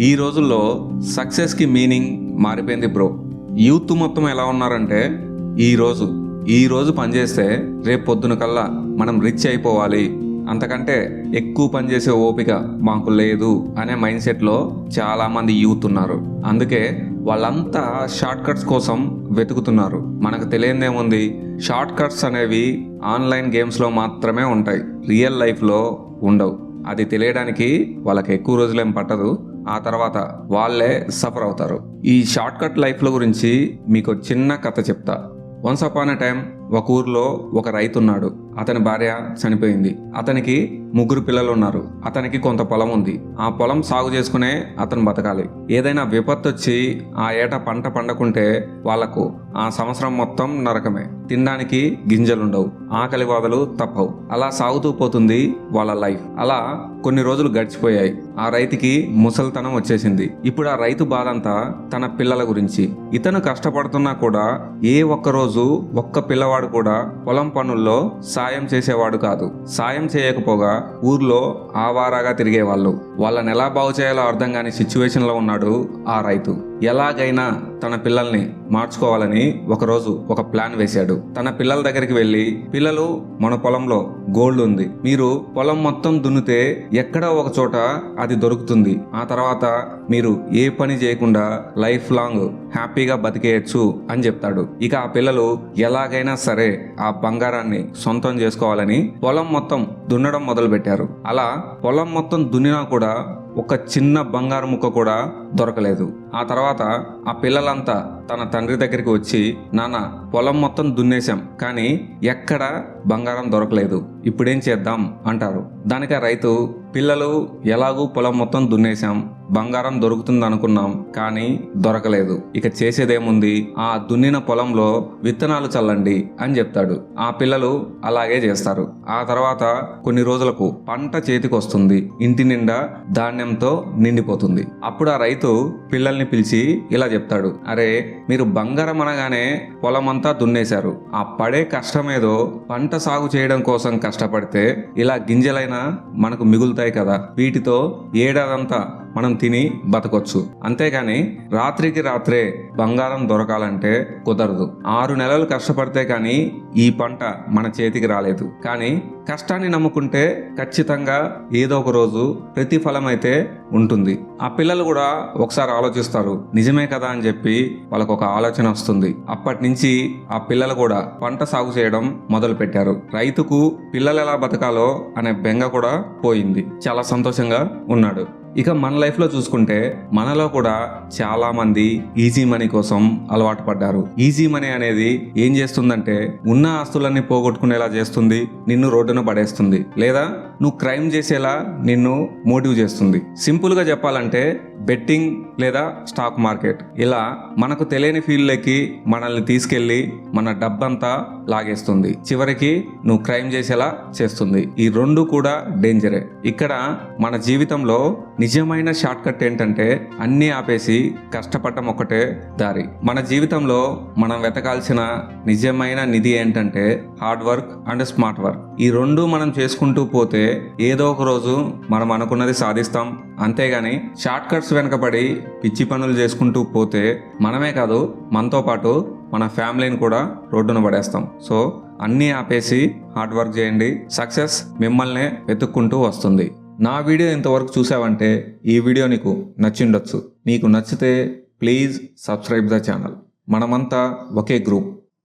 ఈ రోజుల్లో సక్సెస్కి మీనింగ్ మారిపోయింది బ్రో. యూత్ మొత్తం ఎలా ఉన్నారంటే ఈ రోజు పనిచేస్తే రేపు పొద్దున కల్లా మనం రిచ్ అయిపోవాలి, అంతకంటే ఎక్కువ పనిచేసే ఓపిక మాకు లేదు అనే మైండ్ సెట్లో చాలామంది యూత్ ఉన్నారు. అందుకే వాళ్ళంతా షార్ట్ కట్స్ కోసం వెతుకుతున్నారు. మనకు తెలియదేముంది, షార్ట్ కట్స్ అనేవి ఆన్లైన్ గేమ్స్లో మాత్రమే ఉంటాయి, రియల్ లైఫ్లో ఉండవు. అది తెలియడానికి వాళ్ళకి ఎక్కువ రోజులేం పట్టదు, ఆ తర్వాత వాళ్ళే సఫర్ అవుతారు. ఈ షార్ట్ కట్ లైఫ్ల గురించి మీకు చిన్న కథ చెప్తా. వన్స్ అపాన్ ఎ టైం ఒక ఊర్లో ఒక రైతు ఉన్నాడు. అతని భార్య చనిపోయింది. అతనికి 3 పిల్లలు ఉన్నారు. అతనికి కొంత పొలం ఉంది. ఆ పొలం సాగు చేసుకునే అతను బతకాలి. ఏదైనా విపత్తు వచ్చి ఆ ఏట పంట పండకుంటే వాళ్లకు ఆ సంవత్సరం మొత్తం నరకమే. తినడానికి గింజలుండవు, ఆకలి బాధలు తప్పవు. అలా సాగుతూ పోతుంది వాళ్ళ లైఫ్. అలా కొన్ని రోజులు గడిచిపోయాయి. ఆ రైతుకి ముసలితనం వచ్చేసింది. ఇప్పుడు ఆ రైతు బాధ అంతా తన పిల్లల గురించి. ఇతను కష్టపడుతున్నా కూడా ఏ ఒక్కరోజు ఒక్క పిల్లవాడు కూడా పొలం పనుల్లో సాయం చేసేవాడు కాదు. సాయం చేయకపోగా ఊర్లో ఆవారాగా తిరిగేవాళ్ళు. వాళ్ళని ఎలా బాగు చేయాలో అర్థం కాని సిచ్యువేషన్లో ఉన్నాడు ఆ రైతు. ఎలాగైనా తన పిల్లల్ని మార్చుకోవాలని ఒకరోజు ఒక ప్లాన్ వేశాడు. తన పిల్లల దగ్గరికి వెళ్ళి, పిల్లలు, మన పొలంలో గోల్డ్ ఉంది, మీరు పొలం మొత్తం దున్నితే ఎక్కడో ఒక చోట అది దొరుకుతుంది. ఆ తర్వాత మీరు ఏ పని చేయకుండా లైఫ్ లాంగ్ హ్యాపీగా బతికేయచ్చు అని చెప్తాడు. ఇక ఆ పిల్లలు ఎలాగైనా సరే ఆ బంగారాన్ని సొంతం చేసుకోవాలని పొలం మొత్తం దున్నడం మొదలు పెట్టారు. అలా పొలం మొత్తం దున్నినా కూడా ఒక చిన్న బంగారు ముక్క కూడా దొరకలేదు. ఆ తర్వాత ఆ పిల్లలంతా తన తండ్రి దగ్గరికి వచ్చి, నాన్న, పొలం మొత్తం దున్నేశాం, కానీ ఎక్కడ బంగారం దొరకలేదు, ఇప్పుడేం చేద్దాం అంటారు. దానికి ఆ రైతు, పిల్లలు, ఎలాగూ పొలం మొత్తం దున్నేశాం, బంగారం దొరుకుతుంది అనుకున్నాం, కానీ దొరకలేదు. ఇక చేసేదేముంది, ఆ దున్నిన పొలంలో విత్తనాలు చల్లండి అని చెప్తాడు. ఆ పిల్లలు అలాగే చేస్తారు. ఆ తర్వాత కొన్ని రోజులకు పంట చేతికి వస్తుంది. ఇంటి నిండా ధాన్యంతో నిండిపోతుంది. అప్పుడు ఆ రైతు పిల్లల్ని పిలిచి ఇలా చెప్తాడు, అరే, మీరు బంగారం అనగానే పొలం అంతా దున్నేశారు. ఆ పడే కష్టమేదో పంట సాగు చేయడం కోసం కష్టపడితే ఇలా గింజలైనా మనకు మిగులుతాయి కదా, వీటితో ఏడాదంతా మనం తిని బతకొచ్చు. అంతేగాని రాత్రికి రాత్రే బంగారం దొరకాలంటే కుదరదు. 6 నెలలు కష్టపడితే కానీ ఈ పంట మన చేతికి రాలేదు. కానీ కష్టాన్ని నమ్ముకుంటే ఖచ్చితంగా ఏదో ఒక రోజు ప్రతిఫలం అయితే ఉంటుంది. ఆ పిల్లలు కూడా ఒకసారి ఆలోచిస్తారు, నిజమే కదా అని చెప్పి వాళ్ళకు ఒక ఆలోచన వస్తుంది. అప్పటి నుంచి ఆ పిల్లలు కూడా పంట సాగు చేయడం మొదలు పెట్టారు. రైతుకు పిల్లలు ఎలా బతకాలో అనే బెంగ కూడా పోయింది. చాలా సంతోషంగా ఉన్నాడు. ఇక మన లైఫ్లో చూసుకుంటే మనలో కూడా చాలా మంది ఈజీ మనీ కోసం అలవాటు పడ్డారు. ఈజీ మనీ అనేది ఏం చేస్తుందంటే ఉన్న ఆస్తులన్నీ పోగొట్టుకునేలా చేస్తుంది, నిన్ను రోడ్డున పడేస్తుంది, లేదా నువ్వు క్రైమ్ చేసేలా నిన్ను మోటివ్ చేస్తుంది. సింపుల్ గా చెప్పాలంటే బెట్టింగ్ లేదా స్టాక్ మార్కెట్ ఇలా మనకు తెలియని ఫీల్డ్లోకి మనల్ని తీసుకెళ్లి మన డబ్బంతా లాగేస్తుంది. చివరికి నువ్వు క్రైమ్ చేసేలా చేస్తుంది. ఈ రెండు కూడా డేంజరే. ఇక్కడ మన జీవితంలో నిజమైన షార్ట్ కట్ ఏంటంటే అన్నీ ఆపేసి కష్టపడటం ఒకటే దారి. మన జీవితంలో మనం వెతకాల్సిన నిజమైన నిధి ఏంటంటే hard work and smart work. ఈ రెండు మనం చేసుకుంటూ పోతే ఏదో ఒక రోజు మనం అనుకున్నది సాధిస్తాం. అంతేగాని షార్ట్ కట్స్ వెనకబడి పిచ్చి పనులు చేసుకుంటూ పోతే మనమే కాదు, మనతో పాటు మన ఫ్యామిలీని కూడా రోడ్డున పడేస్తాం. సో అన్నీ ఆపేసి హార్డ్ వర్క్ చేయండి. సక్సెస్ మిమ్మల్నే వెతుక్కుంటూ వస్తుంది. నా వీడియో ఇంతవరకు చూసావంటే ఈ వీడియో నీకు నచ్చిండొచ్చు. నీకు నచ్చితే ప్లీజ్ సబ్స్క్రైబ్ ద ఛానల్. మనమంతా ఒకే గ్రూప్.